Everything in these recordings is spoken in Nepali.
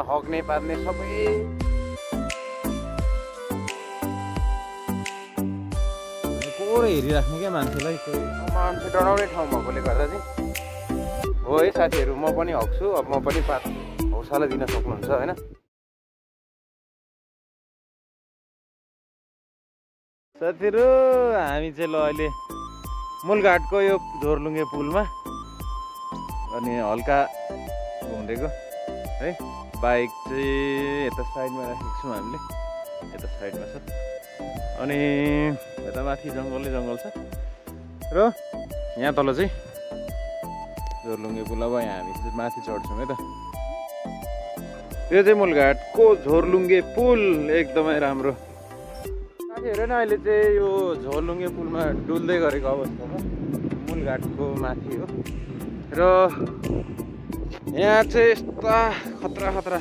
हग्ने पार्ने सबै कोरै हेरिराख्ने क्या मान्छेलाई। मान्छे डराउने ठाउँ भएकोले गर्दा चाहिँ हो है साथीहरू, म पनि हग्छु, अब म पनि हौसला दिन सक्नुहुन्छ होइन। साथीहरू हामी चाहिँ ल अहिले मूलघाटको यो झोरलुङ्गे पुलमा अनि हल्का घुम्दैको है। बाइक चाहिँ यता साइडमा राखेको छौँ हामीले, यता साइडमा छ अनि यता माथि जङ्गलै जङ्गल छ र यहाँ तल चाहिँ झोरलुङ्गे पुल। अब यहाँ हामी चाहिँ माथि चढ्छौँ है त। यो चाहिँ मूलघाटको झोरलुङ्गे पुल एकदमै राम्रो साथीहरू होइन। अहिले चाहिँ यो झोरलुङ्गे पुलमा डुल्दै गरेको अवस्था छ, मूलघाटको माथि हो र यहाँ चाहिँ यस्ता खतरा खतरा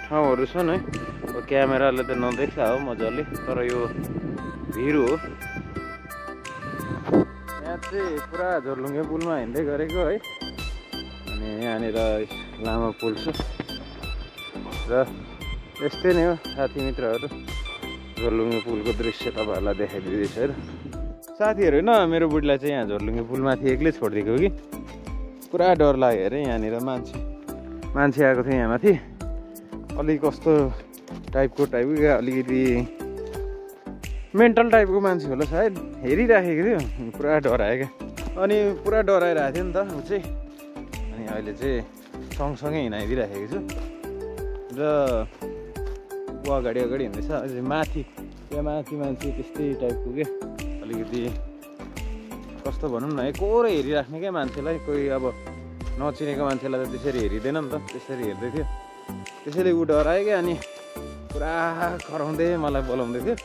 ठाउँहरू छन् है। अब क्यामेराले त नदेख्छ हो मजाले, तर यो भिर हो। यहाँ चाहिँ पुरा झोरलुङ्गे पुलमा हिँड्दै गरेको है। अनि यहाँनिर लामो पुल छ र यस्तै नै हो साथी मित्रहरू, झोरलुङ्गे पुलको दृश्य तपाईँहरूलाई देखाइदिँदैछ है। साथीहरू होइन मेरो बुढीलाई चाहिँ यहाँ झोरलुङ्गे पुलमाथि एक्लै छोडिदिएको हो कि पुरा डर लाग्यो अरे। यहाँनिर मान्छे आएको थियो यहाँ माथि, अलिक कस्तो टाइपको अलिकति मेन्टल टाइपको मान्छे होला सायद, हेरिराखेको थियो, पुरा डरायो क्या। अनि पुरा डराइरहेको थियो नि त ऊ चाहिँ। अनि अहिले चाहिँ सँगसँगै हिँडाइदिइराखेको छु र ऊ अगाडि हिँड्दैछ। अझै माथि त्यहाँ माथि मान्छे त्यस्तै टाइपको क्या, अलिकति कस्तो भनौँ न, कोरै हेरिराख्ने क्या मान्छेलाई। कोही अब नचिनेको मान्छेलाई त त्यसरी हेरिँदैन नि त, त्यसरी हेर्दै थियो। त्यसैले ऊ डरायो क्या। अनि पुरा कराउँदै मलाई बोलाउँदै थियो।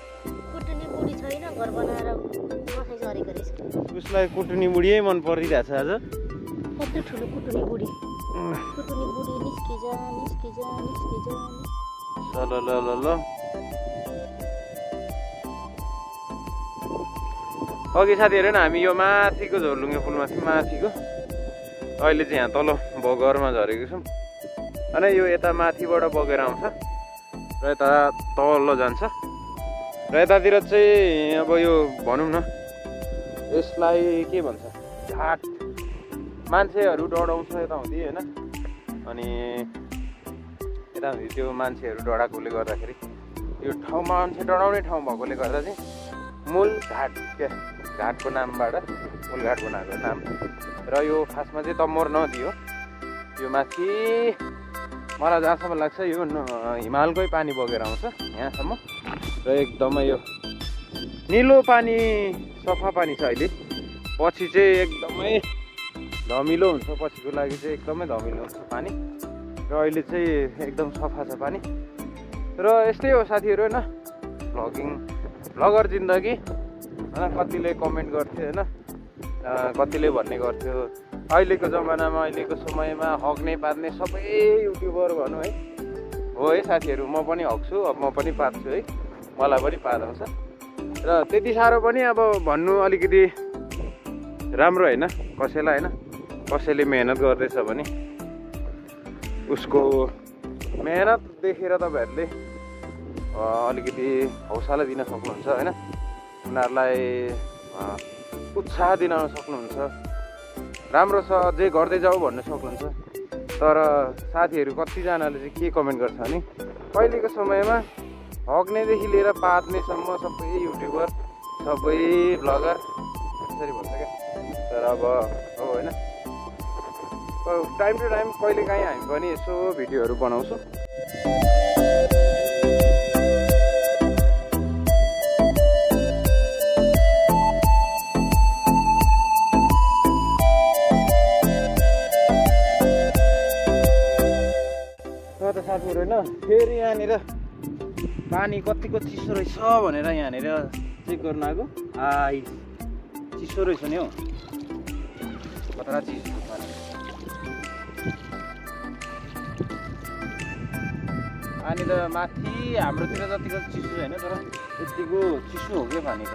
उसलाई कुटुनी बुढी मन परिरहेछ आज। कति ठुलो कुटुनी बुढी ल अघि साथीहरू हामी यो माथिको झोरलुङ्गे पुलमाथि माथिको, अहिले चाहिँ यहाँ तल बगरमा झरेको छौँ। अनि यो यता माथिबाट बगेर आउँछ र यता तल जान्छ र यतातिर चाहिँ अब यो भनौँ न यसलाई के भन्छ, घाट। मान्छेहरू डढाउँछ यताउँदि होइन। अनि यताउँदि त्यो मान्छेहरू डढाएकोले गर्दाखेरि यो ठाउँ मान्छे डढाउने ठाउँ भएकोले गर्दा चाहिँ मूलघाट क्या, घाटको नामबाट मूलघाट बनाएको नाम। र यो खासमा चाहिँ तमोर नदी हो। यो माथि मलाई जहाँसम्म लाग्छ यो हिमालकै पानी बगेर आउँछ यहाँसम्म र एकदमै यो निलो पानी, सफा पानी छ अहिले। पछि चाहिँ एकदमै धमिलो हुन्छ, पछिको लागि चाहिँ एकदमै धमिलो हुन्छ पानी र अहिले चाहिँ एकदम सफा छ पानी। र यस्तै हो साथीहरू होइन, भ्लगर जिन्दगी होइन। कतिले कमेन्ट गर्थ्यो होइन, कतिले भन्ने गर्थ्यो अहिलेको जमानामा अहिलेको समयमा हग्ने पार्ने सबै युट्युबर भनौँ है। हो है साथीहरू, म पनि हग्छु, अब म पनि पार्छु है, मलाई पनि पार आउँछ। र त्यति साह्रो पनि अब भन्नु अलिकति राम्रो होइन कसैलाई होइन। कसैले मेहनत गर्दैछ भने उसको मेहनत देखेर तपाईँहरूले अलिकति हौसला दिन सक्नुहुन्छ होइन। उनीहरूलाई उत्साह दिन सक्नुहुन्छ, राम्रो छ अझै गर्दै जाऊ भन्न सक्नुहुन्छ। तर साथीहरू कतिजनाले चाहिँ के कमेन्ट गर्छ भने पहिलेको समयमा हग्नेदेखि लिएर पार्नेसम्म सबै युट्युबर सबै भ्लगर त्यसरी भन्छ क्या। तर अब हो होइन, टाइम टु टाइम कहिलेकाहीँ हामी पनि यसो भिडियोहरू बनाउँछौँ। साथीहरू होइन फेरि यहाँनिर पानी कतिको चिसो रहेछ भनेर यहाँनिर चेक गर्न आएको। चिसो रहेछ नि हौ, खतरा चिसो पानी। पानी त माथि हाम्रोतिर जतिको चिसो छैन, तर यतिको चिसो हो क्या पानी त।